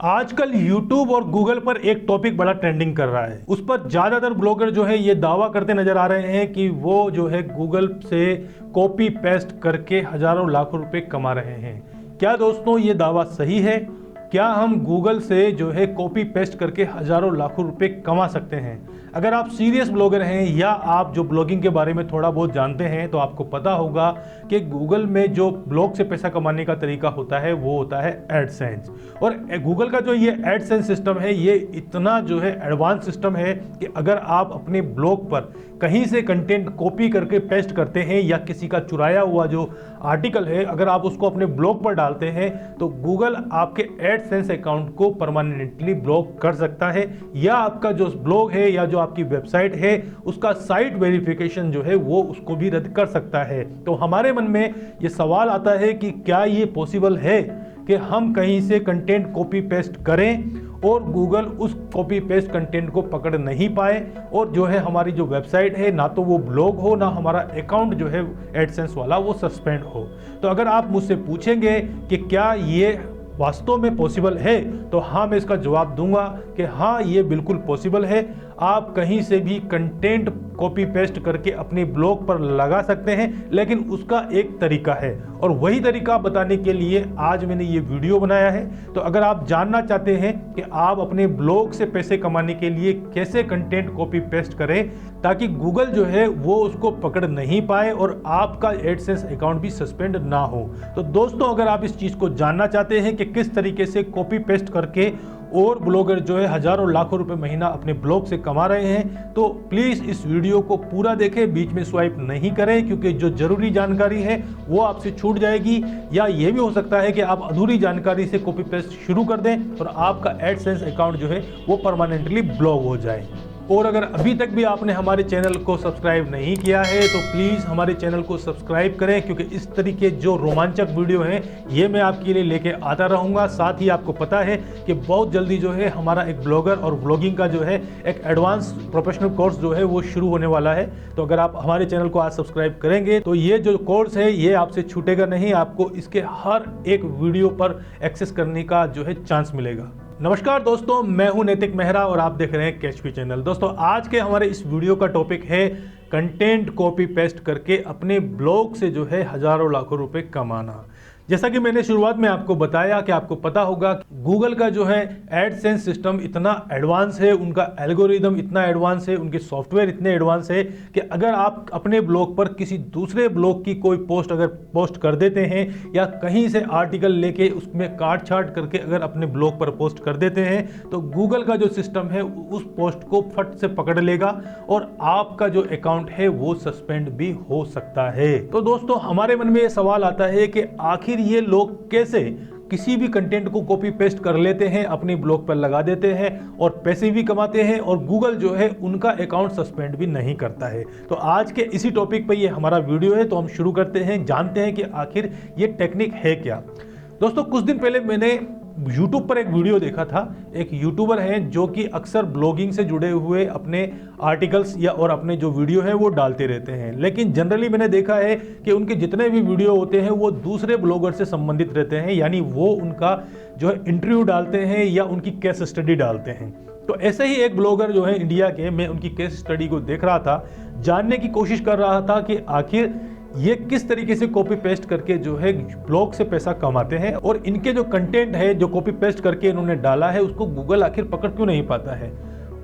आजकल YouTube और Google पर एक टॉपिक बड़ा ट्रेंडिंग कर रहा है। उस पर ज़्यादातर ब्लॉगर जो है ये दावा करते नजर आ रहे हैं कि वो जो है गूगल से कॉपी पेस्ट करके हजारों लाखों रुपए कमा रहे हैं। क्या दोस्तों ये दावा सही है? क्या हम गूगल से जो है कॉपी पेस्ट करके हजारों लाखों रुपए कमा सकते हैं? अगर आप सीरियस ब्लॉगर हैं या आप जो ब्लॉगिंग के बारे में थोड़ा बहुत जानते हैं तो आपको पता होगा कि गूगल में जो ब्लॉग से पैसा कमाने का तरीका होता है वो होता है एडसेंस। और गूगल का जो ये एडसेंस सिस्टम है ये इतना जो है एडवांस सिस्टम है कि अगर आप अपने ब्लॉग पर कहीं से कंटेंट कॉपी करके पेस्ट करते हैं या किसी का चुराया हुआ जो आर्टिकल है अगर आप उसको अपने ब्लॉग पर डालते हैं तो गूगल आपके एडसेंस अकाउंट को परमानेंटली ब्लॉक कर सकता है, या आपका जो ब्लॉग है या जो आपकी वेबसाइट है उसका साइट वेरिफिकेशन जो है वो उसको भी रद्द कर सकता है। तो हमारे मन में ये सवाल आता है कि क्या ये पॉसिबल है कि हम कहीं से कंटेंट कॉपी पेस्ट करें और गूगल उस कॉपी पेस्ट कंटेंट को पकड़ नहीं पाए और जो है हमारी जो वेबसाइट है ना तो वो ब्लॉग हो ना हमारा अकाउंट जो है एडसेंस वाला वो सस्पेंड हो। तो अगर आप मुझसे पूछेंगे कि क्या ये वास्तव में पॉसिबल है तो हाँ मैं इसका जवाब दूंगा कि हाँ ये बिल्कुल पॉसिबल है। आप कहीं से भी कंटेंट कॉपी पेस्ट करके अपने ब्लॉग पर लगा सकते हैं, लेकिन उसका एक तरीका है और वही तरीका बताने के लिए आज मैंने ये वीडियो बनाया है। तो अगर आप जानना चाहते हैं कि आप अपने ब्लॉग से पैसे कमाने के लिए कैसे कंटेंट कॉपी पेस्ट करें ताकि गूगल जो है वो उसको पकड़ नहीं पाए और आपका एडसेंस अकाउंट भी सस्पेंड ना हो, तो दोस्तों अगर आप इस चीज़ को जानना चाहते हैं कि किस तरीके से कॉपी पेस्ट करके और ब्लॉगर जो है हजारों लाखों रुपए महीना अपने ब्लॉग से कमा रहे हैं तो प्लीज़ इस वीडियो को पूरा देखें, बीच में स्वाइप नहीं करें क्योंकि जो जरूरी जानकारी है वो आपसे छूट जाएगी, या ये भी हो सकता है कि आप अधूरी जानकारी से कॉपी पेस्ट शुरू कर दें और आपका एडसेंस अकाउंट जो है वो परमानेंटली ब्लॉक हो जाए। और अगर अभी तक भी आपने हमारे चैनल को सब्सक्राइब नहीं किया है तो प्लीज़ हमारे चैनल को सब्सक्राइब करें क्योंकि इस तरीके जो रोमांचक वीडियो हैं ये मैं आपके लिए लेके आता रहूँगा। साथ ही आपको पता है कि बहुत जल्दी जो है हमारा एक ब्लॉगर और ब्लॉगिंग का जो है एक एडवांस प्रोफेशनल कोर्स जो है वो शुरू होने वाला है। तो अगर आप हमारे चैनल को आज सब्सक्राइब करेंगे तो ये जो कोर्स है ये आपसे छूटेगा नहीं, आपको इसके हर एक वीडियो पर एक्सेस करने का जो है चांस मिलेगा। नमस्कार दोस्तों, मैं हूं नैतिक मेहरा और आप देख रहे हैं कैचपी चैनल। दोस्तों आज के हमारे इस वीडियो का टॉपिक है कंटेंट कॉपी पेस्ट करके अपने ब्लॉग से जो है हजारों लाखों रुपए कमाना। जैसा कि मैंने शुरुआत में आपको बताया कि आपको पता होगा गूगल का जो है एडसेंस सिस्टम इतना एडवांस है, उनका एल्गोरिदम इतना एडवांस है, उनके सॉफ्टवेयर इतने एडवांस है कि अगर आप अपने ब्लॉग पर किसी दूसरे ब्लॉग की कोई पोस्ट अगर पोस्ट कर देते हैं या कहीं से आर्टिकल लेके उसमें काट छाट करके अगर अपने ब्लॉग पर पोस्ट कर देते हैं तो गूगल का जो सिस्टम है उस पोस्ट को फट से पकड़ लेगा और आपका जो अकाउंट है वो सस्पेंड भी हो सकता है। तो दोस्तों हमारे मन में ये सवाल आता है कि आखिर ये लोग कैसे किसी भी कंटेंट को कॉपी पेस्ट कर लेते हैं, अपने ब्लॉग पर लगा देते हैं और पैसे भी कमाते हैं और गूगल जो है उनका अकाउंट सस्पेंड भी नहीं करता है। तो आज के इसी टॉपिक पर ये हमारा वीडियो है, तो हम शुरू करते हैं, जानते हैं कि आखिर ये टेक्निक है क्या। दोस्तों कुछ दिन पहले मैंने YouTube पर एक वीडियो देखा था। एक यूट्यूबर है जो कि अक्सर ब्लॉगिंग से जुड़े हुए अपने आर्टिकल्स या और अपने जो वीडियो है वो डालते रहते हैं, लेकिन जनरली मैंने देखा है कि उनके जितने भी वीडियो होते हैं वो दूसरे ब्लॉगर से संबंधित रहते हैं, यानी वो उनका जो है इंटरव्यू डालते हैं या उनकी केस स्टडी डालते हैं। तो ऐसे ही एक ब्लॉगर जो है इंडिया के, मैं उनकी केस स्टडी को देख रहा था, जानने की कोशिश कर रहा था कि आखिर ये किस तरीके से कॉपी पेस्ट करके जो है ब्लॉग से पैसा कमाते हैं और इनके जो कंटेंट है जो कॉपी पेस्ट करके इन्होंने डाला है उसको गूगल आखिर पकड़ क्यों नहीं पाता है।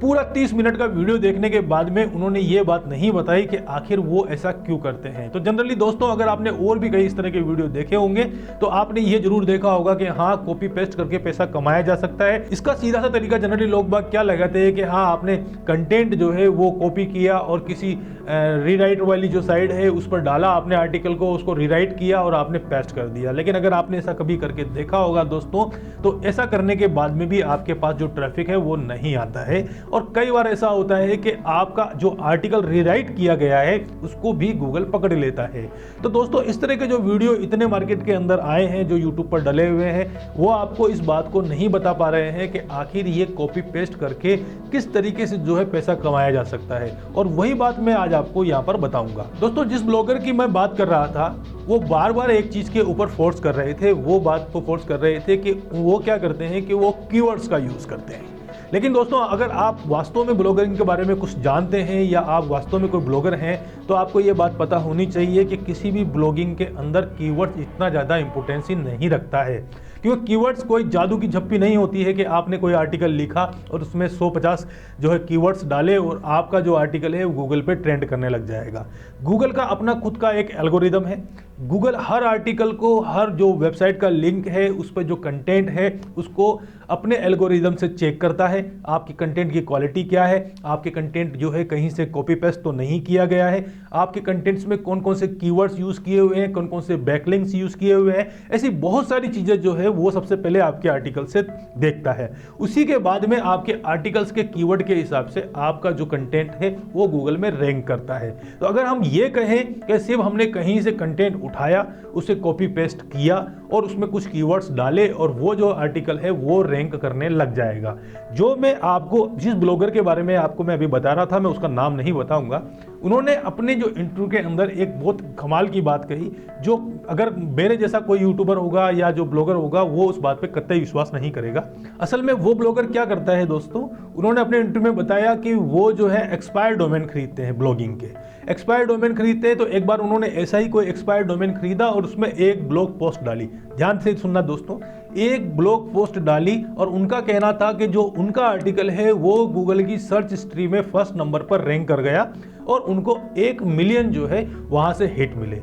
पूरा 30 मिनट का वीडियो देखने के बाद में उन्होंने ये बात नहीं बताई कि आखिर वो ऐसा क्यों करते हैं। तो जनरली दोस्तों अगर आपने और भी कई इस तरह के वीडियो देखे होंगे तो आपने ये जरूर देखा होगा कि हाँ कॉपी पेस्ट करके पैसा कमाया जा सकता है। इसका सीधा सा तरीका जनरली लोग बाग क्या लगाते हैं कि हाँ आपने कंटेंट जो है वो कॉपी किया और किसी रीराइट वाली जो साइड है उस पर डाला, आपने आर्टिकल को उसको रीराइट किया और आपने पेस्ट कर दिया। लेकिन अगर आपने ऐसा कभी करके देखा होगा दोस्तों तो ऐसा करने के बाद में भी आपके पास जो ट्रैफिक है वो नहीं आता है और कई बार ऐसा होता है कि आपका जो आर्टिकल रीराइट किया गया है उसको भी गूगल पकड़ लेता है। तो दोस्तों इस तरह के जो वीडियो इतने मार्केट के अंदर आए हैं, जो यूट्यूब पर डले हुए हैं, वो आपको इस बात को नहीं बता पा रहे हैं कि आखिर ये कॉपी पेस्ट करके किस तरीके से जो है पैसा कमाया जा सकता है। और वही बात मैं आज आपको यहाँ पर बताऊंगा। दोस्तों जिस ब्लॉगर की मैं बात कर रहा था वो बार बार एक चीज के ऊपर फोर्स कर रहे थे, वो बात को फोर्स कर रहे थे कि वो क्या करते हैं कि वो कीवर्ड्स का यूज करते हैं। लेकिन दोस्तों अगर आप वास्तव में ब्लॉगिंग के बारे में कुछ जानते हैं या आप वास्तव में कोई ब्लॉगर हैं तो आपको ये बात पता होनी चाहिए कि किसी भी ब्लॉगिंग के अंदर कीवर्ड्स इतना ज़्यादा इंपॉर्टेंस नहीं रखता है। क्योंकि कीवर्ड्स कोई जादू की झप्पी नहीं होती है कि आपने कोई आर्टिकल लिखा और उसमें 150 जो है कीवर्ड्स डाले और आपका जो आर्टिकल है वो गूगल पे ट्रेंड करने लग जाएगा। गूगल का अपना खुद का एक एल्गोरिदम है। गूगल हर आर्टिकल को, हर जो वेबसाइट का लिंक है, उस पर जो कंटेंट है उसको अपने एल्गोरिदम से चेक करता है। आपकी कंटेंट की क्वालिटी क्या है, आपके कंटेंट जो है कहीं से कॉपी पेस्ट तो नहीं किया गया है, आपके कंटेंट्स में कौन कौन से कीवर्ड्स यूज़ किए हुए हैं, कौन कौन से बैकलिंक्स यूज़ किए हुए हैं, ऐसी बहुत सारी चीज़ें जो है वो सबसे पहले आपके आर्टिकल से देखता है। उसी के बाद में आपके आर्टिकल्स के कीवर्ड के हिसाब से आपका जो कंटेंट है वो गूगल में रैंक करता है। तो अगर हम ये कहें कि सिर्फ हमने कहीं से कंटेंट उठाया, उसे कॉपी पेस्ट किया और उसमें कुछ कीवर्ड्स डाले और वो जो आर्टिकल है वो रैंक करने लग जाएगा। जो मैं आपको जिस ब्लॉगर के बारे में आपको मैं अभी बता रहा था, मैं उसका नाम नहीं बताऊंगा, उन्होंने अपने जो इंटरव्यू के अंदर एक बहुत कमाल की बात कही, जो अगर मेरे जैसा कोई यूट्यूबर होगा या जो ब्लॉगर होगा वो उस बात पे कतई विश्वास नहीं करेगा। असल में वो ब्लॉगर क्या करता है दोस्तों, उन्होंने अपने इंटरव्यू में बताया कि वो जो है एक्सपायर्ड डोमेन खरीदते हैं, ब्लॉगिंग के एक्सपायर्ड डोमेन खरीदते हैं। तो एक बार उन्होंने ऐसा ही कोई एक्सपायर्ड डोमेन खरीदा और उसमें एक ब्लॉग पोस्ट डाली। ध्यान से सुनना दोस्तों, एक ब्लॉग पोस्ट डाली और उनका कहना था कि जो उनका आर्टिकल है वो गूगल की सर्च हिस्ट्री में फर्स्ट नंबर पर रैंक कर गया और उनको 1 मिलियन जो है वहां से हिट मिले।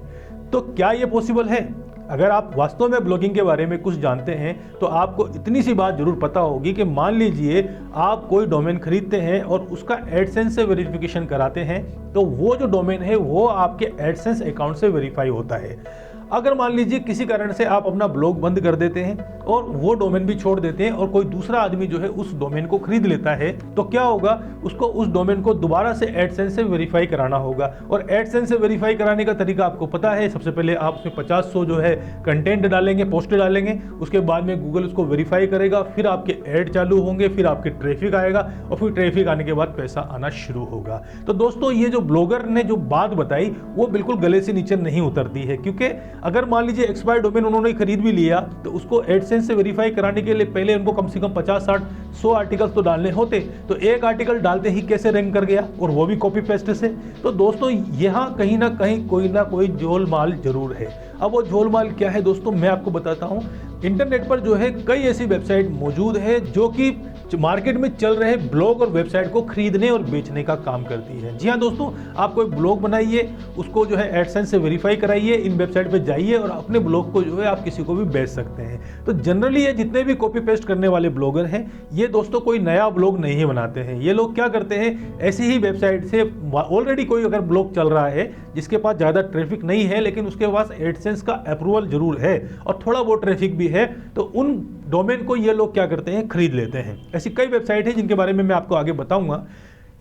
तो क्या ये पॉसिबल है? अगर आप वास्तव में ब्लॉगिंग के बारे में कुछ जानते हैं तो आपको इतनी सी बात जरूर पता होगी कि मान लीजिए आप कोई डोमेन खरीदते हैं और उसका एडसेंस से वेरिफिकेशन कराते हैं तो वो जो डोमेन है वो आपके एडसेंस अकाउंट से वेरीफाई होता है। अगर मान लीजिए किसी कारण से आप अपना ब्लॉग बंद कर देते हैं और वो डोमेन भी छोड़ देते हैं और कोई दूसरा आदमी जो है उस डोमेन को खरीद लेता है तो क्या होगा, उसको उस डोमेन को दोबारा से एडसेंस से वेरीफाई कराना होगा। और एडसेंस से वेरीफाई कराने का तरीका आपको पता है, सबसे पहले आप उसमें 50-100 जो है कंटेंट डालेंगे, पोस्ट डालेंगे, उसके बाद में गूगल उसको वेरीफाई करेगा, फिर आपके ऐड चालू होंगे, फिर आपके ट्रैफिक आएगा और फिर ट्रैफिक आने के बाद पैसा आना शुरू होगा। तो दोस्तों ये जो ब्लॉगर ने जो बात बताई वो बिल्कुल गले से नीचे नहीं उतरती है, क्योंकि अगर मान लीजिए एक्सपायर्ड डोमेन उन्होंने खरीद भी लिया तो उसको एडसेंस से वेरीफाई कराने के लिए पहले उनको कम से कम 50-60-100 आर्टिकल्स तो डालने होते। तो एक आर्टिकल डालते ही कैसे रैंक कर गया, और वो भी कॉपी पेस्ट से। तो दोस्तों यहाँ कहीं ना कहीं कोई ना कोई झोलमाल जरूर है। अब वो झोलमाल क्या है दोस्तों, मैं आपको बताता हूँ। इंटरनेट पर जो है कई ऐसी वेबसाइट मौजूद है जो कि मार्केट में चल रहे ब्लॉग और वेबसाइट को खरीदने और बेचने का काम करती है। जी हाँ दोस्तों, आप कोई ब्लॉग बनाइए, उसको जो है एडसेंस से वेरीफाई कराइए, इन वेबसाइट पे जाइए और अपने ब्लॉग को जो है आप किसी को भी बेच सकते हैं। तो जनरली ये जितने भी कॉपी पेस्ट करने वाले ब्लॉगर हैं ये दोस्तों कोई नया ब्लॉग नहीं बनाते हैं। ये लोग क्या करते हैं, ऐसी ही वेबसाइट से ऑलरेडी कोई अगर ब्लॉग चल रहा है जिसके पास ज़्यादा ट्रैफिक नहीं है लेकिन उसके पास एडसेंस का अप्रूवल जरूर है और थोड़ा बहुत ट्रैफिक भी है, तो उन डोमेन को ये लोग क्या करते हैं, खरीद लेते हैं। ऐसी कई वेबसाइट है जिनके बारे में मैं आपको आगे बताऊंगा।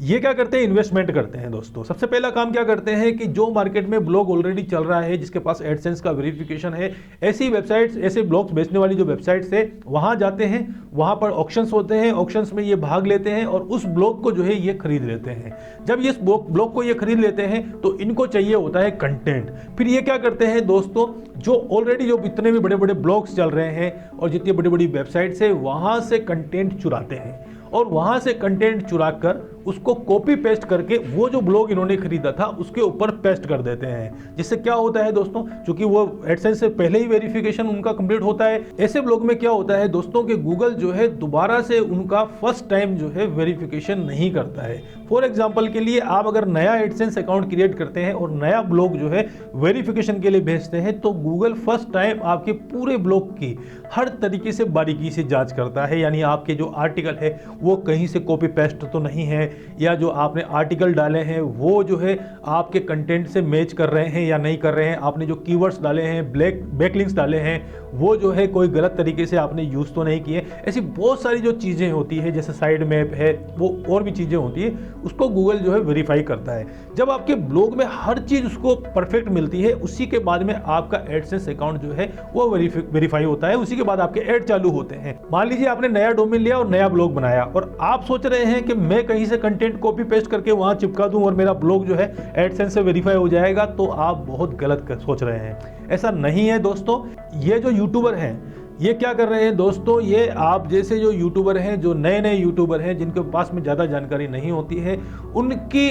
ये क्या करते हैं, इन्वेस्टमेंट करते हैं दोस्तों। सबसे पहला काम क्या करते हैं कि जो मार्केट में ब्लॉग ऑलरेडी चल रहा है, जिसके पास एडसेंस का वेरिफिकेशन है, ऐसी वेबसाइट्स, ऐसे ब्लॉग्स बेचने वाली जो वेबसाइट्स है वहां जाते हैं, वहां पर ऑक्शंस होते हैं, ऑक्शंस में ये भाग लेते हैं और उस ब्लॉग को जो है ये खरीद लेते हैं। जब ये ब्लॉग को ये खरीद लेते हैं तो इनको चाहिए होता है कंटेंट। फिर ये क्या करते हैं दोस्तों, जो ऑलरेडी जो इतने भी बड़े बड़े ब्लॉग्स चल रहे हैं और जितनी बड़ी बड़ी वेबसाइट्स है वहां से कंटेंट चुराते हैं और वहां से कंटेंट चुरा कर उसको कॉपी पेस्ट करके वो जो ब्लॉग इन्होंने खरीदा था उसके ऊपर पेस्ट कर देते हैं। जिससे क्या होता है दोस्तों, क्योंकि वो एडसेंस से पहले ही वेरिफिकेशन उनका कंप्लीट होता है, ऐसे ब्लॉग में क्या होता है दोस्तों कि गूगल जो है दोबारा से उनका फर्स्ट टाइम जो है वेरिफिकेशन नहीं करता है। फॉर एग्जाम्पल के लिए आप अगर नया एडसेंस अकाउंट क्रिएट करते हैं और नया ब्लॉग जो है वेरिफिकेशन के लिए भेजते हैं तो गूगल फर्स्ट टाइम आपके पूरे ब्लॉग की हर तरीके से बारीकी से जांच करता है। यानी आपके जो आर्टिकल है वो कहीं से कॉपी पेस्ट तो नहीं है, या जो आपने आर्टिकल डाले हैं वो जो है आपके कंटेंट से मैच कर रहे हैं या नहीं कर रहे हैं, आपने जो कीवर्ड्स डाले हैं, बैकलिंक्स डाले हैं वो जो है कोई गलत तरीके से आपने यूज़ तो नहीं किए। ऐसी बहुत सारी जो चीज़ें होती है, जैसे साइड मैप है, वो और भी चीज़ें होती है, उसको गूगल जो है वेरीफाई करता है। जब आपके ब्लॉग में हर चीज़ उसको परफेक्ट मिलती है, उसी के बाद में आपका एडसेंस अकाउंट जो है वो वेरीफाई होता है, उसी के बाद आपके ऐड चालू होते हैं। मान लीजिए आपने नया डोमेन लिया और नया ब्लॉग बनाया और आप सोच रहे हैं कि मैं कहीं से कंटेंट कॉपी पेस्ट करके वहां चिपका दूं और मेरा ब्लॉग जो है एडसेंस से वेरीफाई हो जाएगा, तो आप बहुत गलत सोच रहे हैं। ऐसा नहीं है दोस्तों। ये जो यूट्यूबर हैं ये क्या कर रहे हैं दोस्तों, ये आप जैसे जो यूट्यूबर हैं, जो नए नए यूट्यूबर हैं जिनके पास में ज़्यादा जानकारी नहीं होती है, उनकी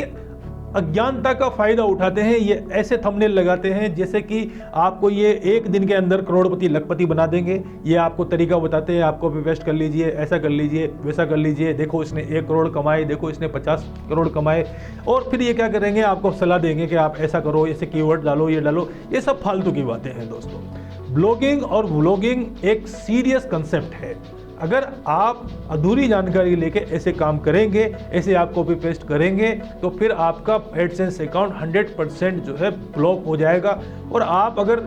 अज्ञानता का फायदा उठाते हैं। ये ऐसे थंबनेल लगाते हैं जैसे कि आपको ये एक दिन के अंदर करोड़पति लखपति बना देंगे। ये आपको तरीका बताते हैं, आपको भी वेस्ट कर लीजिए, ऐसा कर लीजिए, वैसा कर लीजिए, देखो इसने 1 करोड़ कमाए, देखो इसने 50 करोड़ कमाए। और फिर ये क्या करेंगे, आपको सलाह देंगे कि आप ऐसा करो, ऐसे कीवर्ड डालो, ये डालो। ये सब फालतू की बातें हैं दोस्तों। ब्लॉगिंग और व्लॉगिंग एक सीरियस कंसेप्ट है। अगर आप अधूरी जानकारी लेके ऐसे काम करेंगे, ऐसे आप कॉपी पेस्ट करेंगे, तो फिर आपका एडसेंस अकाउंट 100% जो है ब्लॉक हो जाएगा। और आप अगर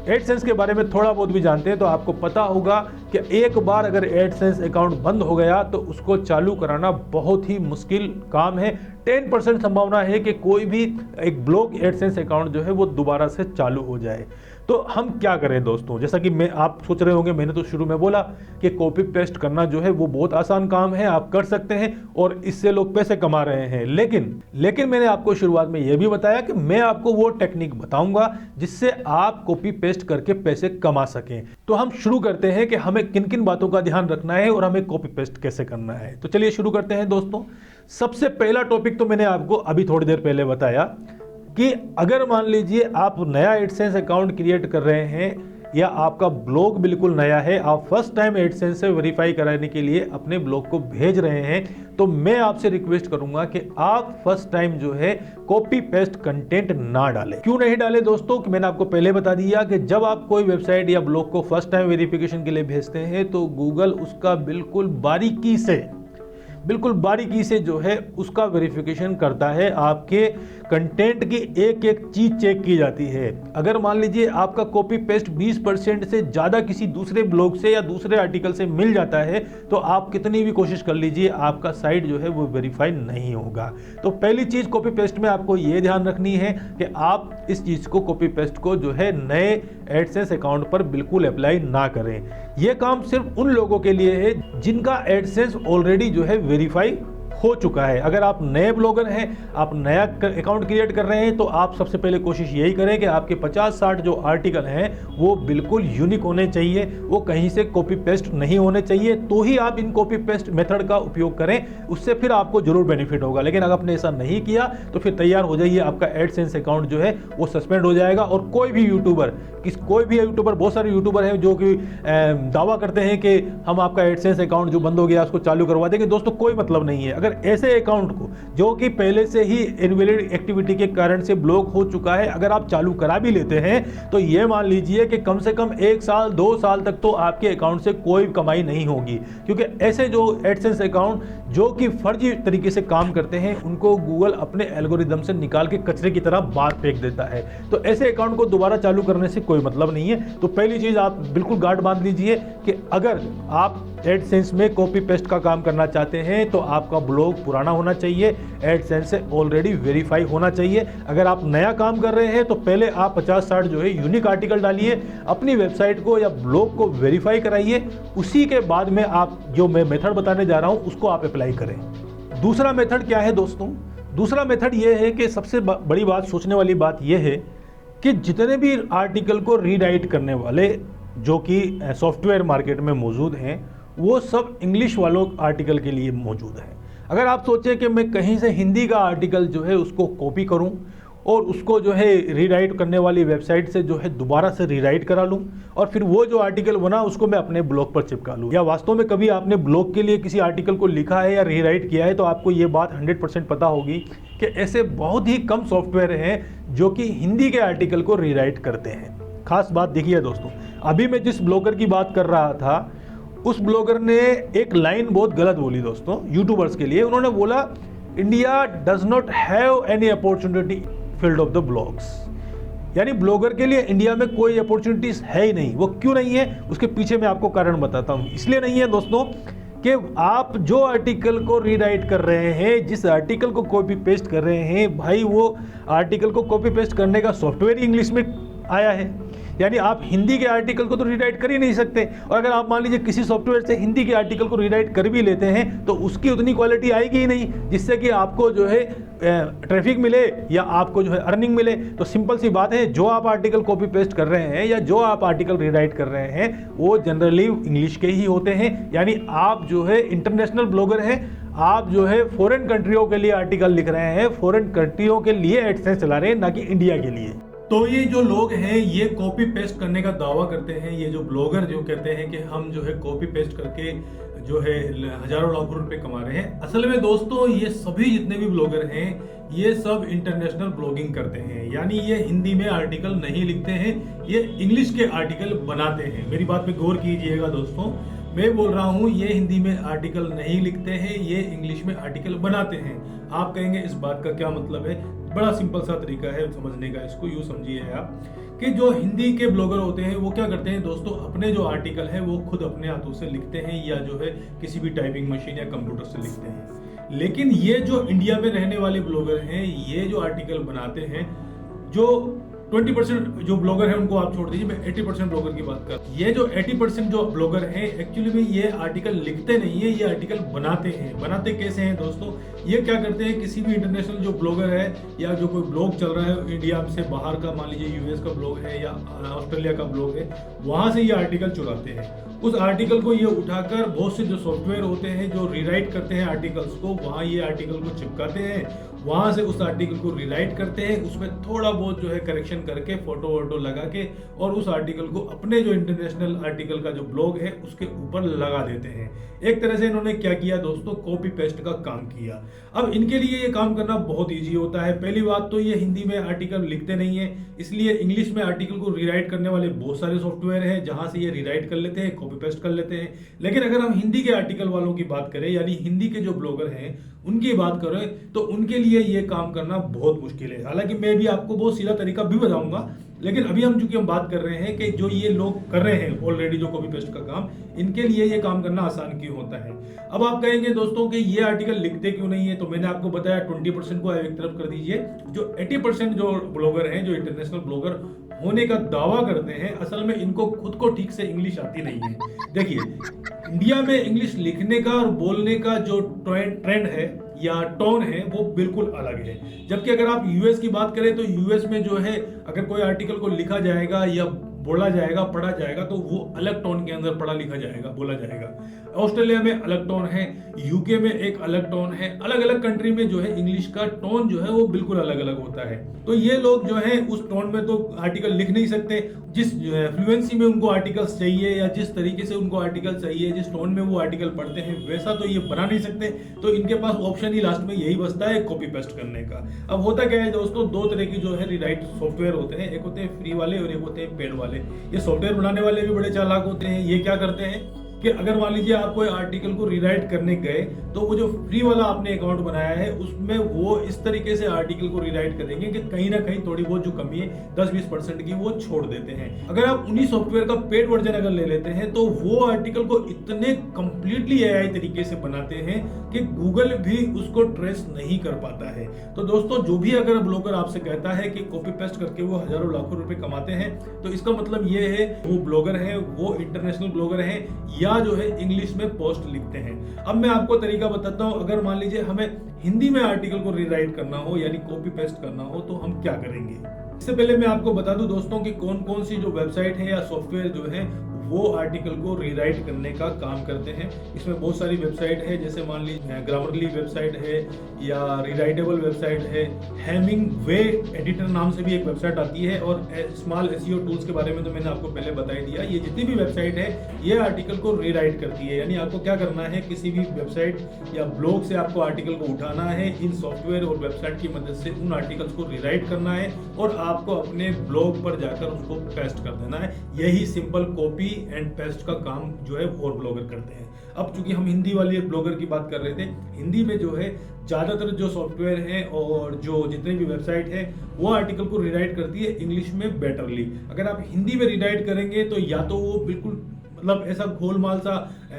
एडसेंस के बारे में थोड़ा बहुत भी जानते हैं तो आपको पता होगा कि एक बार अगर एडसेंस अकाउंट बंद हो गया तो उसको चालू कराना बहुत ही मुश्किल काम है। 10% संभावना है कि कोई भी एक ब्लॉक एडसेंस अकाउंट जो है वो दोबारा से चालू हो जाए। तो हम क्या करें दोस्तों, जैसा कि आप सोच रहे होंगे, मैंने तो शुरू में बोला कि कॉपी पेस्ट करना जो है वो बहुत आसान काम है, आप कर सकते हैं और इससे लोग पैसे कमा रहे हैं। लेकिन मैंने आपको शुरुआत में यह भी बताया कि मैं आपको वो टेक्निक बताऊंगा जिससे आप कॉपी पेस्ट करके पैसे कमा सकें। तो हम शुरू करते हैं कि हमें किन किन बातों का ध्यान रखना है और हमें कॉपी पेस्ट कैसे करना है। तो चलिए शुरू करते हैं दोस्तों। सबसे पहला टॉपिक तो मैंने आपको अभी थोड़ी देर पहले बताया कि अगर मान लीजिए आप नया एडसेंस अकाउंट क्रिएट कर रहे हैं या आपका ब्लॉग बिल्कुल नया है, आप फर्स्ट टाइम एडसेंस से वेरीफाई कराने के लिए अपने ब्लॉग को भेज रहे हैं, तो मैं आपसे रिक्वेस्ट करूंगा कि आप फर्स्ट टाइम जो है कॉपी पेस्ट कंटेंट ना डालें। क्यों नहीं डालें दोस्तों, कि मैंने आपको पहले बता दिया कि जब आप कोई वेबसाइट या ब्लॉग को फर्स्ट टाइम वेरिफिकेशन के लिए भेजते हैं तो गूगल उसका बिल्कुल बारीकी से जो है उसका वेरिफिकेशन करता है। आपके कंटेंट की एक एक चीज चेक की जाती है। अगर मान लीजिए आपका कॉपी पेस्ट 20% से ज़्यादा किसी दूसरे ब्लॉग से या दूसरे आर्टिकल से मिल जाता है तो आप कितनी भी कोशिश कर लीजिए, आपका साइट जो है वो वेरीफाई नहीं होगा। तो पहली चीज़ कॉपी पेस्ट में आपको ये ध्यान रखनी है कि आप इस चीज़ को, कॉपी पेस्ट को जो है नए एडसेंस अकाउंट पर बिल्कुल अप्लाई ना करें। यह काम सिर्फ उन लोगों के लिए है जिनका एडसेंस ऑलरेडी जो है वेरीफाई हो चुका है। अगर आप नए ब्लॉगर हैं, आप नया अकाउंट क्रिएट कर रहे हैं, तो आप सबसे पहले कोशिश यही करें कि आपके 50-60 जो आर्टिकल हैं वो बिल्कुल यूनिक होने चाहिए, वो कहीं से कॉपी पेस्ट नहीं होने चाहिए। तो ही आप इन कॉपी पेस्ट मेथड का उपयोग करें, उससे फिर आपको जरूर बेनिफिट होगा। लेकिन अगर आपने ऐसा नहीं किया तो फिर तैयार हो जाइए, आपका एडसेंस अकाउंट जो है वो सस्पेंड हो जाएगा। और कोई भी यूट्यूबर, बहुत सारे यूट्यूबर हैं जो कि दावा करते हैं कि हम आपका एडसेंस अकाउंट जो बंद हो गया उसको चालू करवा देंगे। दोस्तों कोई मतलब नहीं है। अगर ऐसे अकाउंट को जो कि पहले से ही इनवैलिड एक्टिविटी के कारण से ब्लॉक हो चुका है, अगर आप चालू करा भी लेते हैं तो ये मान लीजिए कि कम से कम 1 साल 2 साल तक तो आपके अकाउंट से कोई कमाई नहीं होगी। क्योंकि ऐसे जो एडसेंस अकाउंट जो कि फर्जी तरीके से काम करते हैं उनको गूगल अपने एल्गोरिदम से निकाल के कचरे की तरह बाहर फेंक देता है। तो ऐसे अकाउंट को दोबारा चालू करने से कोई मतलब नहीं है। तो पहली चीज आप बिल्कुल गार्ड बांध लीजिए कि अगर आप एडसेंस में कॉपी पेस्ट का काम करना चाहते हैं तो आपका ब्लॉग पुराना होना चाहिए, एडसेंस से ऑलरेडी वेरीफाई होना चाहिए। अगर आप नया काम कर रहे हैं तो पहले आप 50-60 जो है यूनिक आर्टिकल डालिए, अपनी वेबसाइट को या ब्लॉग को वेरीफाई कराइए, उसी के बाद में आप जो मैं मेथड बताने जा रहा हूं उसको आप अप्लाई करें। दूसरा मेथड क्या है दोस्तों? दूसरा मेथड यह है कि सबसे बड़ी बात, सोचने वाली बात यह है कि जितने भी आर्टिकल को रीराइट करने वाले जो कि सॉफ्टवेयर मार्केट में मौजूद हैं वो सब इंग्लिश वालों आर्टिकल के लिए मौजूद है। अगर आप सोचें कि मैं कहीं से हिंदी का आर्टिकल जो है उसको कॉपी करूं और उसको जो है रीराइट करने वाली वेबसाइट से जो है दोबारा से रीराइट करा लूं और फिर वो जो आर्टिकल बना उसको मैं अपने ब्लॉग पर चिपका लूं, या वास्तव में कभी आपने ब्लॉग के लिए किसी आर्टिकल को लिखा है या रीराइट किया है तो आपको ये बात 100% पता होगी कि ऐसे बहुत ही कम सॉफ्टवेयर हैं जो कि हिंदी के आर्टिकल को रीराइट करते हैं। खास बात देखिए दोस्तों, अभी मैं जिस ब्लॉगर की बात कर रहा था उस ब्लॉगर ने एक लाइन बहुत गलत बोली दोस्तों यूट्यूबर्स के लिए। उन्होंने बोला India does not have any opportunity field of the blogs, यानी ब्लॉगर के लिए इंडिया में कोई अपॉर्चुनिटीज है ही नहीं। वो क्यों नहीं है, उसके पीछे मैं आपको कारण बताता हूं। इसलिए नहीं है दोस्तों कि आप जो आर्टिकल को रीराइट कर रहे हैं, जिस आर्टिकल को कॉपी पेस्ट कर रहे हैं, भाई वो आर्टिकल को कॉपी पेस्ट करने का सॉफ्टवेयर इंग्लिश में आया है, यानी आप हिंदी के आर्टिकल को तो रीराइट कर ही नहीं सकते। और अगर आप मान लीजिए किसी सॉफ्टवेयर से हिंदी के आर्टिकल को रीराइट कर भी लेते हैं तो उसकी उतनी क्वालिटी आएगी ही नहीं जिससे कि आपको जो है ट्रैफिक मिले या आपको जो है अर्निंग मिले। तो सिंपल सी बात है, जो आप आर्टिकल कॉपी पेस्ट कर रहे हैं या जो आप आर्टिकल रीराइट कर रहे हैं वो जनरली इंग्लिश के ही होते हैं। यानी आप जो है इंटरनेशनल ब्लॉगर हैं, आप जो है फॉरेन कंट्रियों के लिए आर्टिकल लिख रहे हैं, फॉरेन कंट्रियों के लिए एडसेंस चला रहे हैं, ना कि इंडिया के लिए। तो ये जो लोग हैं ये कॉपी पेस्ट करने का दावा करते हैं, ये जो ब्लॉगर जो कहते हैं कि हम जो है कॉपी पेस्ट करके जो है हजारों लाखों रुपए कमा रहे हैं। असल में दोस्तों ये सभी जितने भी ब्लॉगर हैं ये सब इंटरनेशनल ब्लॉगिंग करते हैं, यानी ये हिंदी में आर्टिकल नहीं लिखते हैं, ये इंग्लिश के आर्टिकल बनाते हैं। मेरी बात पे गौर कीजिएगा दोस्तों, मैं बोल रहा हूँ ये हिंदी में आर्टिकल नहीं लिखते हैं, ये इंग्लिश में आर्टिकल बनाते हैं। आप कहेंगे इस बात का क्या मतलब है? बड़ा सिंपल सा तरीका है समझने का, इसको यूँ समझिए आप कि जो हिंदी के ब्लॉगर होते हैं वो क्या करते हैं दोस्तों, अपने जो आर्टिकल है वो खुद अपने हाथों से लिखते हैं या जो है किसी भी टाइपिंग मशीन या कंप्यूटर से लिखते हैं। लेकिन ये जो इंडिया में रहने वाले ब्लॉगर हैं ये जो आर्टिकल बनाते हैं, जो 20% जो ब्लॉगर है उनको आप छोड़ दीजिए, मैं 80% ब्लॉगर की बात कर रहा हूं। ये जो 80% जो ब्लॉगर हैं एक्चुअली में ये आर्टिकल लिखते नहीं है, ये आर्टिकल बनाते हैं। बनाते कैसे हैं दोस्तों, ये क्या करते हैं, किसी भी इंटरनेशनल जो ब्लॉगर है या जो कोई ब्लॉग चल रहा है इंडिया से बाहर का, मान लीजिए यूएस का ब्लॉग है या ऑस्ट्रेलिया का ब्लॉग है, वहां से ये आर्टिकल चुराते हैं। उस आर्टिकल को ये उठाकर बहुत से जो सॉफ्टवेयर होते हैं जो रीराइट करते हैं आर्टिकल्स को, वहां ये आर्टिकल को चिपकाते हैं, वहां से उस आर्टिकल को रीराइट करते हैं, उसमें थोड़ा बहुत जो है करेक्शन करके फोटो वोटो लगा के और उस आर्टिकल को अपने जो इंटरनेशनल आर्टिकल का जो ब्लॉग है उसके ऊपर लगा देते हैं। एक तरह से इन्होंने क्या किया दोस्तों, कॉपी पेस्ट का काम किया। अब इनके लिए ये काम करना बहुत ईजी होता है। पहली बात तो ये हिंदी में आर्टिकल लिखते नहीं है, इसलिए इंग्लिश में आर्टिकल को रीराइट करने वाले बहुत सारे सॉफ्टवेयर हैं जहां से ये रीराइट कर लेते हैं, कॉपी पेस्ट कर लेते हैं। लेकिन अगर हम हिंदी के आर्टिकल वालों की बात करें, यानी हिंदी के जो ब्लॉगर हैं उनकी बात करें, तो उनके लिए ये काम करना बहुत मुश्किल है। हालांकि मैं भी आपको बहुत सीधा तरीका भी बताऊंगा, लेकिन अभी हम चूंकि हम बात कर रहे हैं कि जो ये लोग कर रहे हैं ऑलरेडी जो कॉपी पेस्ट का काम, इनके लिए ये काम करना आसान क्यों होता है। अब आप कहेंगे दोस्तों कि ये आर्टिकल लिखते क्यों नहीं है, तो मैंने आपको बताया 20% को एक तरफ कर दीजिए। जो 80% जो ब्लॉगर हैं, जो इंटरनेशनल ब्लॉगर होने का दावा करते हैं, असल में इनको खुद को ठीक से इंग्लिश आती नहीं है। देखिए, इंडिया में इंग्लिश लिखने का और बोलने का जो ट्रेंड है या टोन है वो बिल्कुल अलग है। जबकि अगर आप यूएस की बात करें तो यूएस में जो है अगर कोई आर्टिकल को लिखा जाएगा या बोला जाएगा, पढ़ा जाएगा, तो वो अलग टोन के अंदर पढ़ा लिखा जाएगा, बोला जाएगा। ऑस्ट्रेलिया में अलग टोन है, यूके में एक अलग टोन है। अलग अलग कंट्री में जो है इंग्लिश का टोन जो है वो बिल्कुल अलग अलग होता है। तो ये लोग जो है उस टोन में तो आर्टिकल लिख नहीं सकते। जिस फ्लुएंसी में उनको आर्टिकल्स चाहिए या जिस तरीके से उनको आर्टिकल चाहिए, जिस टोन में वो आर्टिकल पढ़ते हैं, वैसा तो ये बना नहीं सकते। तो इनके पास ऑप्शन ही लास्ट में यही बचता है, कॉपी पेस्ट करने का। अब होता क्या है दोस्तों, दो तरह की जो है रीराइट सॉफ्टवेयर होते हैं, एक होते हैं फ्री वाले और एक होते हैं पेड वाले। ये सॉफ्टवेयर बनाने वाले भी बड़े चालाक होते हैं। ये क्या करते हैं कि अगर मान लीजिए आप कोई आर्टिकल को रीराइट करने गए तो वो जो फ्री वाला आपने अकाउंट बनाया है उसमें वो इस तरीके से आर्टिकल को रीराइट करेंगे कि कहीं ना कहीं थोड़ी बहुत जो कमी है 10-20% की वो छोड़ देते हैं। अगर आप उन्हीं सॉफ्टवेयर का पेड वर्जन अगर ले लेते हैं तो वो आर्टिकल को इतने कंप्लीटली एआई तरीके से बनाते हैं कि गूगल भी उसको ट्रेस नहीं कर पाता है। तो दोस्तों, जो भी अगर ब्लॉगर आपसे कहता है कि कॉपी पेस्ट करके वो हजारों लाखों रुपए कमाते हैं, तो इसका मतलब ये है वो ब्लॉगर है, वो इंटरनेशनल ब्लॉगर है या जो है इंग्लिश में पोस्ट लिखते हैं। अब मैं आपको तरीका बताता हूं। अगर मान लीजिए हमें हिंदी में आर्टिकल को रीराइट करना हो यानी कॉपी पेस्ट करना हो तो हम क्या करेंगे। इससे पहले मैं आपको बता दूं दोस्तों कि कौन कौन सी जो वेबसाइट है या सॉफ्टवेयर जो है वो आर्टिकल को रीराइट करने का काम करते हैं। इसमें बहुत सारी वेबसाइट है, जैसे मान लीजिए ग्रामरली वेबसाइट है या रीराइटेबल वेबसाइट है, हेमिंगवे एडिटर नाम से भी एक वेबसाइट आती है, और स्मॉल एसईओ टूल्स के बारे में तो मैंने आपको पहले बता ही दिया। ये जितनी भी वेबसाइट है ये आर्टिकल को रीराइट करती है। यानी आपको क्या करना है, किसी भी वेबसाइट या ब्लॉग से आपको आर्टिकल को उठाना है, इन सॉफ्टवेयर और वेबसाइट की मदद से उन आर्टिकल्स को रीराइट करना है और आपको अपने ब्लॉग पर जाकर उसको पेस्ट कर देना है। यही सिंपल कॉपी एंड पेस्ट का काम जो है और ब्लॉगर करते हैं। अब चूंकि हम हिंदी वाले ब्लॉगर की बात कर रहे थे, हिंदी में जो है ज़्यादातर जो सॉफ्टवेयर है और जो जितने भी वेबसाइट है वो आर्टिकल को रीराइट करती है इंग्लिश में बेटरली। अगर आप हिंदी में रीराइट करेंगे तो या तो वो बिल्कुल मतलब ऐसा गोलमाल सा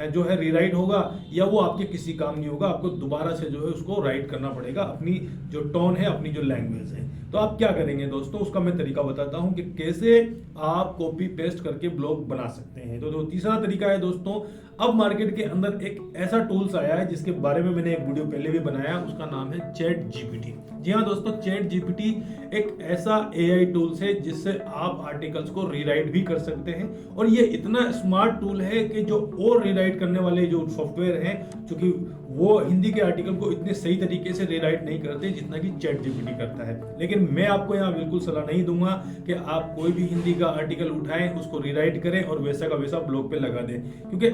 जो है रीराइट होगा, या वो आपके किसी काम नहीं होगा। आपको दोबारा से जो है उसको राइट करना पड़ेगा अपनी जो टोन है, अपनी जो लैंग्वेज है। तो आप क्या करेंगे दोस्तों, उसका मैं तरीका बताता हूं कि कैसे आप कॉपी पेस्ट करके ब्लॉग बना सकते हैं। तो तीसरा तरीका है दोस्तों, अब मार्केट के अंदर एक ऐसा टूल्स आया है जिसके बारे में मैंने एक वीडियो पहले भी बनाया, उसका नाम है चैट जीपीटी। जी हाँ दोस्तों, चैट जीपीटी एक ऐसा एआई टूल्स है जिससे आप आर्टिकल्स को रीराइट भी कर सकते हैं। और ये इतना स्मार्ट टूल है कि जो और रीराइट करने वाले जो सॉफ्टवेयर हैं, क्योंकि वो हिंदी के आर्टिकल को इतने सही तरीके से रीराइट नहीं करते जितना कि चैट जीपीटी करता है। लेकिन मैं आपको यहाँ बिल्कुल सलाह नहीं दूंगा कि आप कोई भी हिंदी का आर्टिकल उठाएं, उसको रीराइट करें और वैसा का वैसा ब्लॉग पे लगा दें। क्योंकि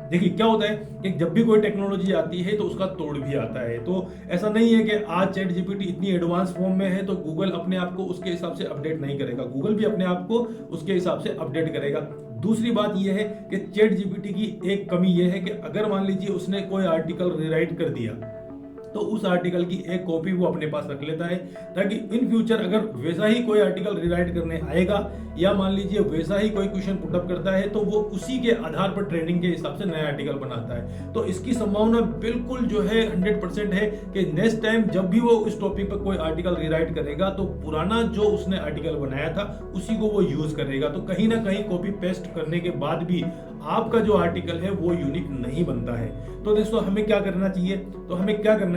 देखिए क्या होता है कि जब भी कोई टेक्नोलॉजी आती है तो उसका तोड़ भी आता है। तो ऐसा नहीं है कि आज चैट जीपीटी इतनी एडवांस फॉर्म में है तो गूगल अपने आप को उसके हिसाब से अपडेट नहीं करेगा। गूगल भी अपने आप को उसके हिसाब से अपडेट करेगा। दूसरी बात यह है कि चैट जीपीटी की एक कमी यह है कि अगर मान लीजिए उसने कोई आर्टिकल रीराइट कर दिया तो उस आर्टिकल की एक कॉपी वो अपने पास रख लेता है, ताकि इन फ्यूचर अगर वैसा ही कोई आर्टिकल रीराइट करने आएगा या मान लीजिए वैसा ही कोई क्वेश्चन पुटअप करता है तो वो उसी के आधार पर ट्रेंडिंग के हिसाब से नया आर्टिकल बनाता है। तो इसकी संभावना बिल्कुल जो है 100% है कि नेक्स्ट टाइम जब भी वो उस टॉपिक पर कोई आर्टिकल रीराइट करेगा तो पुराना जो उसने आर्टिकल बनाया था उसी को वो यूज करेगा। तो कहीं ना कहीं कॉपी पेस्ट करने के बाद भी आपका जो आर्टिकल है वो यूनिक नहीं बनता है। तो दोस्तों हमें क्या करना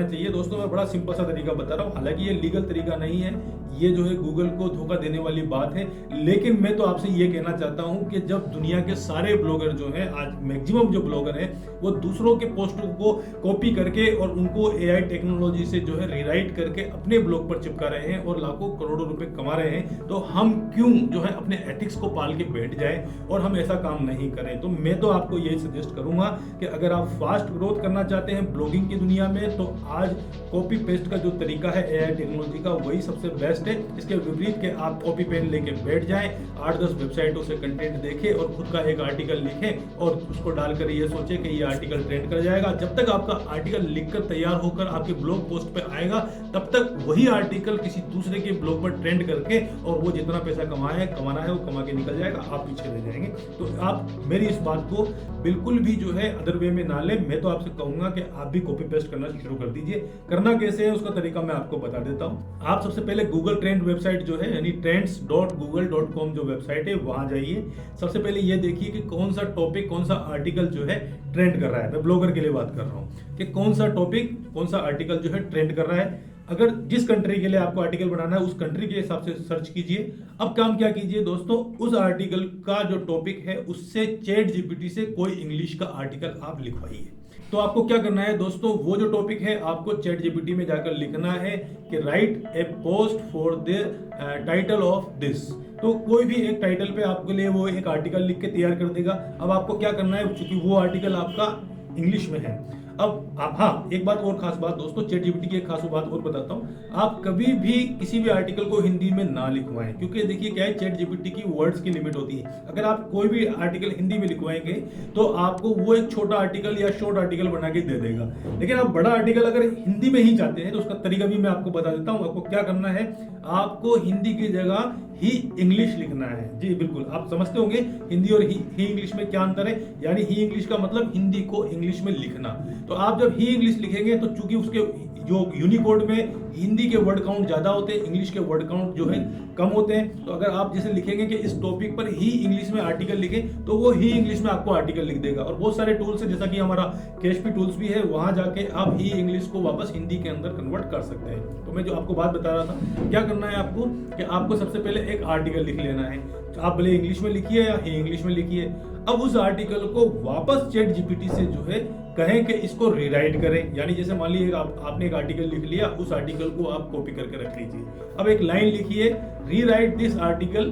चाहिए, दोस्तों मैं बड़ा सिंपल सा तरीका बता रहा हूँ। हालांकि ये लीगल तरीका नहीं है, ये जो है गूगल को धोखा देने वाली बात है, लेकिन मैं तो आपसे ये कहना चाहता हूँ कि जब दुनिया के सारे ब्लॉगर जो हैं, आज मैक्सिमम जो ब्लॉगर हैं वो दूसरों के पोस्टों को कॉपी करके और उनको एआई टेक्नोलॉजी से जो है रीराइट करके अपने ब्लॉग पर चिपका रहे हैं और लाखों करोड़ों रुपए कमा रहे हैं, तो हम क्यों जो है अपने एथिक्स को पाल के बैठ जाए और हम ऐसा काम नहीं करें। तो मैं तो आपको यही सजेस्ट करूंगा कि अगर आप फास्ट ग्रोथ करना चाहते हैं ब्लॉगिंग की दुनिया में, तो आज कॉपी पेस्ट का जो तरीका है एआई टेक्नोलॉजी का वही सबसे बेस्ट है। इसके विपरीत के आप कॉपी पेन लेके बैठ जाएं, 8-10 वेबसाइटों से कंटेंट देखें और खुद का एक आर्टिकल लिखें और उसको डालकर ये सोचें कि ये आर्टिकल ट्रेंड कर जाएगा। जब तक आपका आर्टिकल लिखकर तैयार होकर आपके ब्लॉग पोस्ट पे आएगा तब तक वही आर्टिकल किसी दूसरे के ब्लॉग पर ट्रेंड करके और वो जितना पैसा कमाना है वो कमा के निकल जाएगा, आप पीछे रह जाएंगे। तो आप मेरी इस बात को बिल्कुल भी जो है अदर वे में ना ले। मैं तो आपसे कहूंगा कि आप भी कॉपी पेस्ट करना शुरू कर दीजिए। करना कैसे है उसका तरीका मैं आपको बता देता हूं। आप सबसे पहले गूगल ट्रेंड वेबसाइट जो है यानी trends.google.com जो वेबसाइट है वहां जाइए। सबसे पहले ये देखिए कि कौन सा टॉपिक, कौन सा आर्टिकल जो है ट्रेंड कर रहा है। मैं ब्लॉगर के लिए बात कर रहा हूं कि कौन सा टॉपिक, कौन सा आर्टिकल जो है ट्रेंड कर रहा है। अगर जिस कंट्री के लिए आपको आर्टिकल बनाना है उस कंट्री के हिसाब से सर्च कीजिए। अब काम क्या कीजिए दोस्तों, उस आर्टिकल का जो टॉपिक है उससे चैट जीपीटी से कोई इंग्लिश का आर्टिकल आप लिखवाइए। तो आपको क्या करना है दोस्तों, वो जो टॉपिक है आपको चैट जीपीटी में जाकर लिखना है कि right A post for the title of this. तो कोई भी एक टाइटल पे आपके लिए वो एक आर्टिकल लिख के तैयार कर देगा। अब आपको क्या करना है, क्योंकि वो आर्टिकल आपका इंग्लिश में है। अब आप, हाँ एक बात और खास बात दोस्तों, चैट जीपीटी की एक खास बात और बताता हूँ, आप कभी भी किसी भी आर्टिकल को हिंदी में ना लिखवाएं, क्योंकि देखिए क्या है, चैट जीपीटी की वर्ड्स की लिमिट होती है। अगर आप कोई भी आर्टिकल हिंदी में लिखवाएंगे तो आपको वो एक छोटा आर्टिकल या शॉर्ट आर्टिकल बना के दे देगा। लेकिन आप बड़ा आर्टिकल अगर हिंदी में ही चाहते हैं तो उसका तरीका भी मैं आपको बता देता हूँ। आपको क्या करना है, आपको हिंदी की जगह ही इंग्लिश लिखना है। जी बिल्कुल, आप समझते होंगे हिंदी और ही इंग्लिश में क्या अंतर है। यानी ही इंग्लिश का मतलब हिंदी को इंग्लिश में लिखना। तो आप जब ही इंग्लिश लिखेंगे तो चूंकि उसके जो यूनिकोड में हिंदी के वर्ड काउंट ज्यादा होते हैं, इंग्लिश के वर्ड काउंट जो है कम होते हैं। तो अगर आप जैसे लिखेंगे कि इस टॉपिक पर ही इंग्लिश में आर्टिकल लिखें तो वो ही इंग्लिश में आपको आर्टिकल लिख देगा। और बहुत सारे टूल्स है, जैसा कि हमारा केएचपी टूल्स भी है, वहां जाके आप ही इंग्लिश को वापस हिंदी के अंदर कन्वर्ट कर सकते हैं। तो मैं जो आपको बात बता रहा था, क्या करना है आपको कि आपको सबसे पहले एक आर्टिकल लिख लेना है। आप भले इंग्लिश में लिखिए या ही इंग्लिश में लिखिए। अब उस आर्टिकल को वापस चैट जीपीटी से जो है कहें कि इसको रीराइट करें। यानी जैसे मान लीजिए आपने एक आर्टिकल लिख लिया, उस आर्टिकल को आप कॉपी करके रख लीजिए। अब एक लाइन लिखिए, रीराइट दिस आर्टिकल,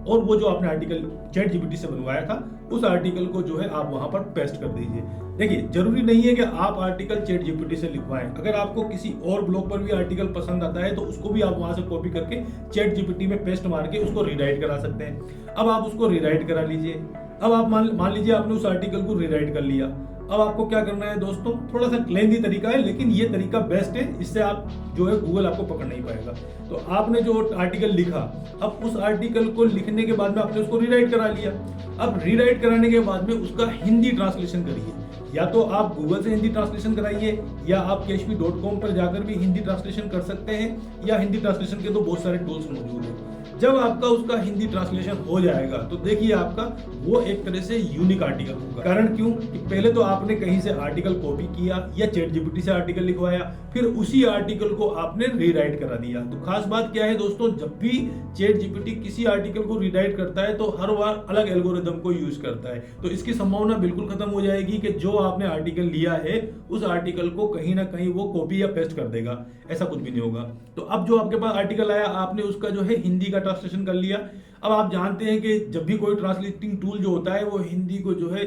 और वो जो आपने आर्टिकल चैट जीपीटी से बनवाया था उस आर्टिकल को जो है आप वहां पर पेस्ट कर दीजिए। देखिए, जरूरी नहीं है कि आप आर्टिकल चैट जीपीटी से लिखवाएं। अगर आपको किसी और ब्लॉग पर भी आर्टिकल पसंद आता है तो उसको भी आप वहां से कॉपी करके चैट जीपीटी में पेस्ट मार के उसको रीराइट करा सकते हैं। अब आप उसको रीराइट करा लीजिए। अब आप मान लीजिए आपने उस आर्टिकल को रीराइट कर लिया। अब आपको क्या करना है दोस्तों, थोड़ा सा लेंथी तरीका है लेकिन ये तरीका बेस्ट है, इससे आप जो है गूगल आपको पकड़ नहीं पाएगा। तो आपने जो आर्टिकल लिखा, अब उस आर्टिकल को लिखने के बाद में आपने उसको रीराइट करा लिया। अब रीराइट कराने के बाद में उसका हिंदी ट्रांसलेशन करिए। या तो आप गूगल से हिंदी ट्रांसलेशन कराइए, या आप kshp.com पर जाकर भी हिंदी ट्रांसलेशन कर सकते हैं, या हिंदी ट्रांसलेशन के तो बहुत सारे टूल्स मौजूद हैं। जब आपका उसका हिंदी ट्रांसलेशन हो जाएगा तो देखिए आपका वो एक तरह से यूनिक आर्टिकल होगा। कारण क्यों कि पहले तो आपने कहीं से आर्टिकल कॉपी किया या चैट जीपीटी से आर्टिकल लिखवाया, फिर उसी आर्टिकल को आपने रीराइट करा दिया। तो खास बात क्या है दोस्तों, जब भी चैट जीपीटी किसी आर्टिकल को रीराइट करता है तो हर बार अलग एल्गोरिदम को यूज करता है। तो इसकी संभावना बिल्कुल खत्म हो जाएगी कि जो आपने आर्टिकल लिया है उस आर्टिकल को कहीं ना कहीं वो कॉपी या पेस्ट कर देगा। ऐसा कुछ भी नहीं होगा। तो अब जो आपके पास आर्टिकल आया, आपने उसका जो है हिंदी का ट्रांसलेशन कर लिया। अब आप जानते हैं कि जब भी कोई ट्रांसलेटिंग टूल जो होता है वो हिंदी को जो है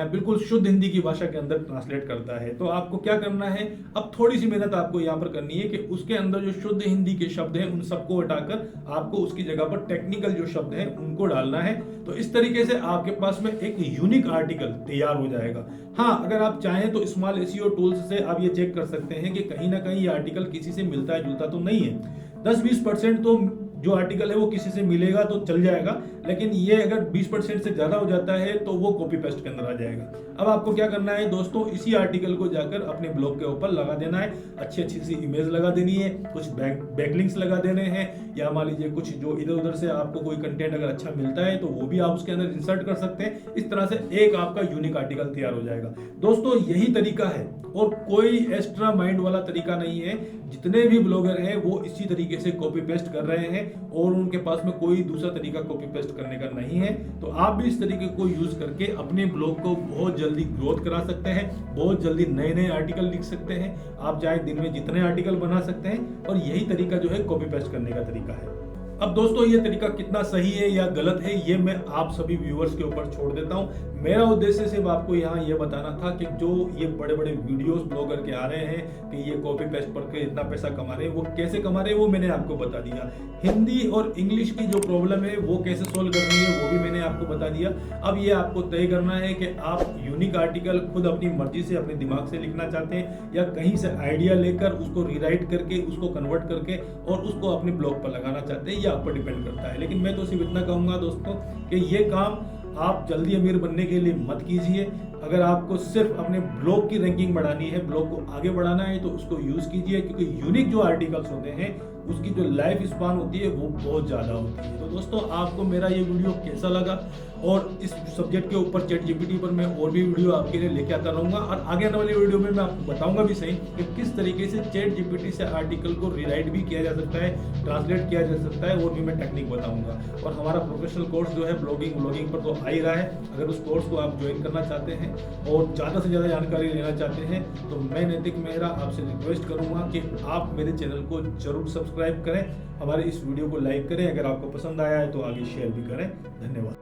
बिल्कुल शुद्ध हिंदी की भाषा के अंदर ट्रांसलेट करता है। तो आपको क्या करना है, अब थोड़ी सी मेहनत आपको यहाँ पर करनी है कि उसके अंदर जो शुद्ध हिंदी के शब्द हैं उन सबको हटाकर आपको उसकी जगह पर टेक्निकल जो शब्द हैं उनको डालना है। तो इस तरीके से आपके पास में एक यूनिक आर्टिकल तैयार हो जाएगा। हाँ, अगर आप चाहें तो स्मॉल एसईओ टूल्स से आप ये चेक कर सकते हैं कि कहीं ना कहीं ये आर्टिकल किसी से मिलता है जुलता तो नहीं है। 10-20% तो जो आर्टिकल है वो किसी से मिलेगा तो चल जाएगा, लेकिन ये अगर 20% से ज्यादा हो जाता है तो वो कॉपी पेस्ट के अंदर आ जाएगा। अब आपको क्या करना है दोस्तों, इसी आर्टिकल को जाकर अपने ब्लॉग के ऊपर लगा देना है। अच्छी अच्छी सी इमेज लगा देनी है, कुछ बैकलिंक्स लगा देने हैं, या मान लीजिए कुछ जो इधर उधर से आपको कोई कंटेंट अगर अच्छा मिलता है तो वो भी आप उसके अंदर इंसर्ट कर सकते हैं। इस तरह से एक आपका यूनिक आर्टिकल तैयार हो जाएगा। दोस्तों यही तरीका है और कोई एक्स्ट्रा माइंड वाला तरीका नहीं है। जितने भी ब्लॉगर हैं वो इसी तरीके से कॉपी पेस्ट कर रहे हैं और उनके पास में कोई दूसरा तरीका कॉपी पेस्ट करने का नहीं है। तो आप भी इस तरीके को यूज करके अपने ब्लॉग को बहुत जल्दी ग्रोथ करा सकते हैं, बहुत जल्दी नए नए आर्टिकल लिख सकते हैं। आप चाहे दिन में जितने आर्टिकल बना सकते हैं, और यही तरीका जो है कॉपी पेस्ट करने का तरीका है। अब दोस्तों ये तरीका कितना सही है या गलत है ये मैं आप सभी व्यूअर्स के ऊपर छोड़ देता हूं। मेरा उद्देश्य सिर्फ आपको यहाँ ये बताना था कि जो ये बड़े बड़े वीडियोस ब्लॉगर के आ रहे हैं कि ये कॉपी पेस्ट करके इतना पैसा कमा रहे हैं, वो कैसे कमा रहे हैं वो मैंने आपको बता दिया। हिंदी और इंग्लिश की जो प्रॉब्लम है वो कैसे सोल्व करनी है वो भी मैंने आपको बता दिया। अब ये आपको तय करना है कि आप यूनिक आर्टिकल खुद अपनी मर्जी से अपने दिमाग से लिखना चाहते हैं या कहीं से आइडिया लेकर उसको रीराइट करके उसको कन्वर्ट करके और उसको अपने ब्लॉग पर लगाना चाहते हैं, ये आप पर डिपेंड करता है। लेकिन मैं तो सिर्फ इतना कहूंगा दोस्तों कि ये काम आप जल्दी अमीर बनने के लिए मत कीजिए। अगर आपको सिर्फ अपने ब्लॉग की रैंकिंग बढ़ानी है, ब्लॉग को आगे बढ़ाना है तो उसको यूज कीजिए, क्योंकि यूनिक जो आर्टिकल्स होते हैं उसकी जो लाइफ स्पान होती है वो बहुत ज्यादा होती है। तो दोस्तों आपको मेरा ये वीडियो कैसा लगा, और इस सब्जेक्ट के ऊपर चैट जीपीटी पर मैं और भी वीडियो आपके लिए लेके आता रहूंगा, और आगे आने वाली वीडियो में मैं आपको बताऊंगा भी सही कि किस तरीके से चैट जीपीटी से आर्टिकल को रीराइट भी किया जा सकता है, ट्रांसलेट किया जा सकता है, और भी मैं टेक्निक बताऊंगा। और हमारा प्रोफेशनल कोर्स जो है ब्लॉगिंग पर तो आ ही रहा है। अगर उस कोर्स को आप ज्वाइन करना चाहते हैं और ज़्यादा से ज़्यादा जानकारी लेना चाहते हैं तो मैं नैतिक मेहरा आपसे रिक्वेस्ट करूंगा कि आप मेरे चैनल को जरूर सब्सक्राइब करें, हमारे इस वीडियो को लाइक करें, अगर आपको पसंद आया है तो आगे शेयर भी करें। धन्यवाद।